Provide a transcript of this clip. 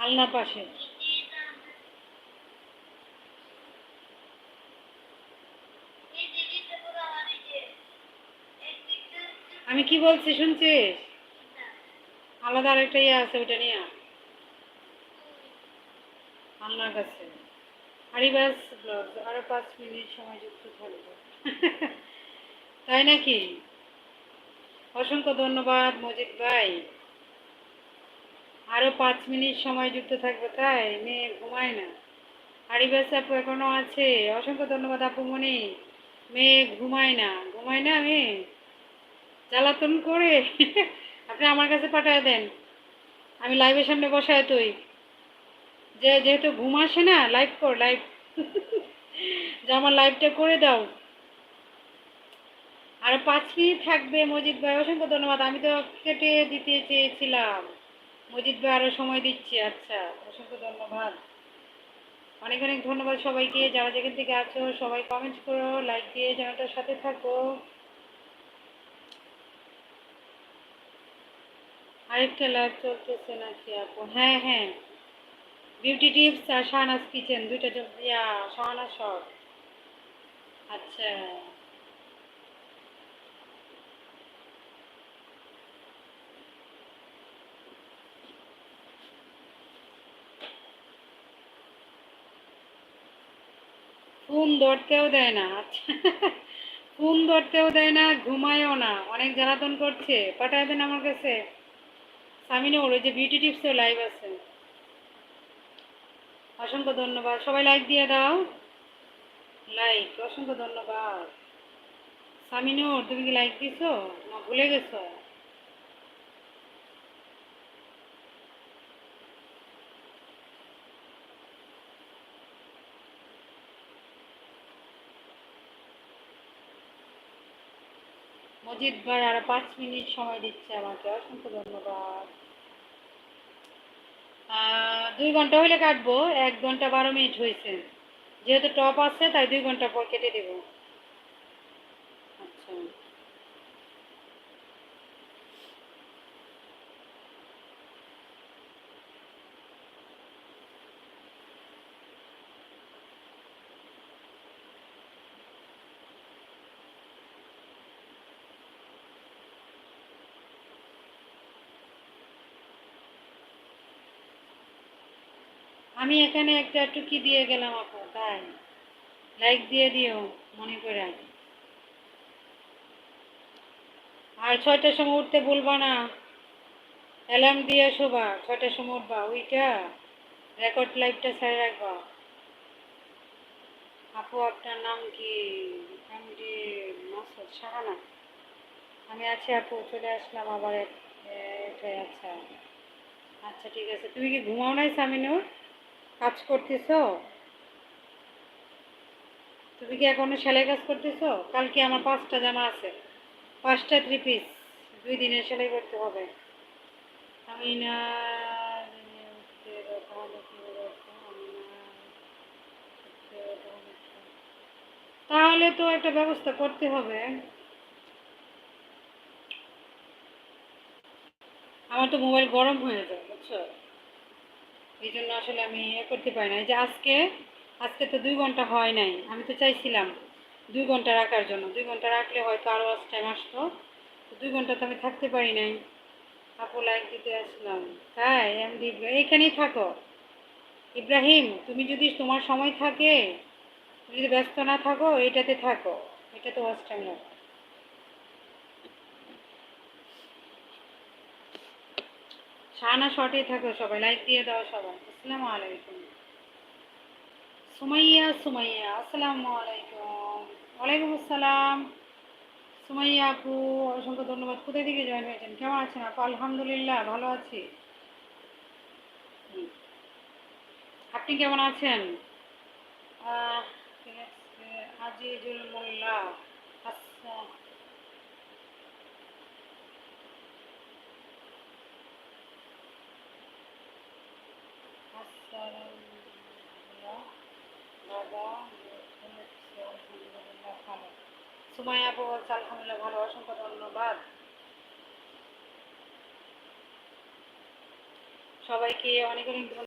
আলনার পাশে। আমি কি বলছি শুনছিস? আলাদা আরেকটা ইয়ে আছে, ওইটা নিয়ে আলনার কাছে। আরিবাস ব্লগ আরো 5 মিনিট সময় যুক্ত থাকবে। তাই নাকি? অসংখ্য ধন্যবাদ মজিদ ভাই। আরো 5 মিনিট সময় যুক্ত থাকবে, তাই মেয়ে ঘুমায় না। আরিবাস আপু এখনো আছে। অসংখ্য ধন্যবাদ আপু মনি। মেয়ে ঘুমায় না, ঘুমায় না মেয়ে, জ্বালাতন করে। আপনি আমার কাছে পাঠায় দেন, আমি লাইভের সামনে বসায় তুই, যেহেতু ঘুম আসে না, লাইভ কর লাইভ। যে আমার লাইভটা করে দাও। আর 5 মিনিট থাকবে মজিদ ভাই, অসংখ্য ধন্যবাদ। আমি তো কেটে দিতে চেয়েছিলাম, মজিদ ভাই আরো সময় দিচ্ছি। আচ্ছা, অসংখ্য ধন্যবাদ, অনেক অনেক ধন্যবাদ সবাইকে। যারা যেখান থেকে আছো সবাই কমেন্ট করো, লাইক দিয়ে চ্যানেলটার সাথে থাকো। আরেকটা লাইভ চলতেছে নাকি আপু? হ্যাঁ হ্যাঁ, বিউটি টিপস আর শাহনাজ কিচেন দুইটা ইয়া, শাহনাজ শর্ট। আচ্ছা, ফোন ধরতেও দেয় না। আচ্ছা, ফোন ধরতেও দেয় না, ঘুমায়ও না, অনেক জ্বালাতন করছে। পাঠায় দেন আমার কাছে। সামিনুর, ওই যে বিউটি টিপসেও লাইভ আছে। অসংখ্য ধন্যবাদ, সবাই লাইক দিয়ে দাও। লাইক, অসংখ্য ধন্যবাদ। সামিনুর, তুমি কি লাইক দিছো না ভুলে গেছো? মজিদ ভাই আরো 5 মিনিট সময় দিচ্ছে আমাকে, অসংখ্য ধন্যবাদ। 2 ঘন্টা হইলে কাটবো, 1 ঘন্টা 12 মিনিট হয়েছে। যেহেতু টপ আছে তাই 2 ঘন্টা পর কেটে দেবো। আচ্ছা, আমি এখানে একটা টুকি দিয়ে গেলাম আপু, তাই লাইক দিয়ে দিও মনে করে। আর 6টার সময় উঠতে ভুলবা না, অ্যালার্ম দিয়ে শোবা, 6টার সময় উঠবা, ওইটা রেকর্ড লাইভটা ছেড়ে রাখবা। আপু আপনার নাম কি? এমডি মাসুদ সাহানা। আমি আছি আপু, চলে আসলাম আবার এটাই। আচ্ছা আচ্ছা, ঠিক আছে। তুমি কি ঘুমাও নাই সামিনুর? কাজ করতেছো? তুমি কি এখনো সেলাই কাজ করতেছো? কালকে আমার 5টা জামা আছে, 5টা 3 পিস, 2 দিনের সেলাই করতে হবে। আমি না, তাহলে তো একটা ব্যবস্থা করতে হবে। আমার তো মোবাইল গরম হয়ে যায় বুঝছো, এই জন্য আসলে আমি করতে পারি না। এই যে আজকে, আজকে তো 2 ঘন্টা হয় নাই। আমি তো চাইছিলাম 2 ঘন্টা রাখার জন্য, 2 ঘন্টা রাখলে হয়তো আরও টাইম আসতো। তো 2 ঘন্টা তো আমি থাকতে পারি নাই। আপু লাইক দিতে আসলাম। তাই এমডি এইখানেই থাকো। ইব্রাহিম, তুমি যদি তোমার সময় থাকে, তুমি যদি ব্যস্ত না থাকো, এটাতে থাকো, এটাতে ওয়াচ টাইম রাখো। শাহানা শর্টেই থাকো, সবাই লাইক দিয়ে দাও সবাই। আসসালামু আলাইকুম। সুমাইয়া, সুমাইয়া, আসসালামু আলাইকুম। ওয়ালাইকুম আসসালাম। সুমাইয়া আপু, অসংখ্য ধন্যবাদ। কোথায় থেকে জয়েন হয়েছেন? কেমন আছেন আপু? আলহামদুলিল্লাহ ভালো আছি। হুম। আপনি কেমন আছেন? আহ, ঠিক আছে। আজিজুল মোল্লা। আচ্ছা, আসসালামুল্লাহ দাদা। আলহামদুলিল্লাহ ভালো। সুমাইয়া আপু বলছে আলহামদুলিল্লাহ ভালো, অসংখ্য ধন্যবাদ সবাইকে, অনেক অনেক ধন্যবাদ।